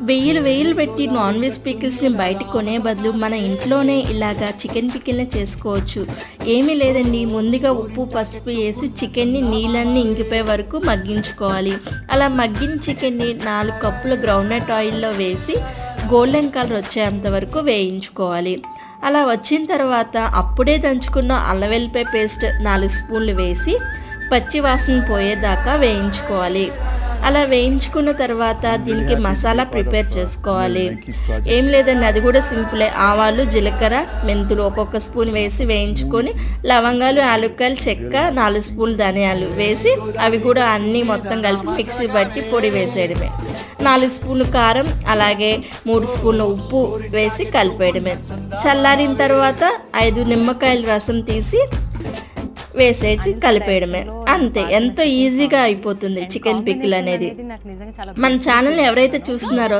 వెయ్యిలు పెట్టి non veg పికిల్స్ని బయట కొనే బదులు మన ఇంట్లోనే ఇలాగా చికెన్ పికిల్ని చేసుకోవచ్చు. ఏమీ లేదండి, ముందుగా ఉప్పు పసుపు వేసి చికెన్ని నీళ్ళన్నీ ఇంకిపోయే వరకు మగ్గించుకోవాలి. అలా మగ్గిన చికెన్ని 4 కప్పుల గ్రౌండ్నట్ ఆయిల్లో వేసి గోల్డెన్ కలర్ వచ్చేంత వరకు వేయించుకోవాలి. అలా వచ్చిన తర్వాత అప్పుడే దంచుకున్న అల్లం వెల్లిపాయ పేస్ట్ 4 స్పూన్లు వేసి పచ్చి వాసన పోయేదాకా వేయించుకోవాలి. అలా వేయించుకున్న తర్వాత దీనికి మసాలా ప్రిపేర్ చేసుకోవాలి. ఏం లేదండి, అది కూడా సింపులే. ఆవాలు, జీలకర్ర, మెంతులు ఒక్కొక్క స్పూన్ వేసి వేయించుకొని లవంగాలు, యాలక్కాయలు, చెక్క, 4 స్పూన్లు ధనియాలు వేసి అవి కూడా అన్నీ మొత్తం కలిపి మిక్సీ బట్టి పొడి వేసేయడమే. 4 స్పూన్లు కారం, అలాగే 3 స్పూన్ల ఉప్పు వేసి కలిపేయడమే. చల్లారిన తర్వాత 5 నిమ్మకాయల రసం తీసి వేసేసి కలిపేయడమే. అంతే, ఎంతో ఈజీగా అయిపోతుంది చికెన్ పికిల్ అనేది. మన ఛానల్ని ఎవరైతే చూస్తున్నారో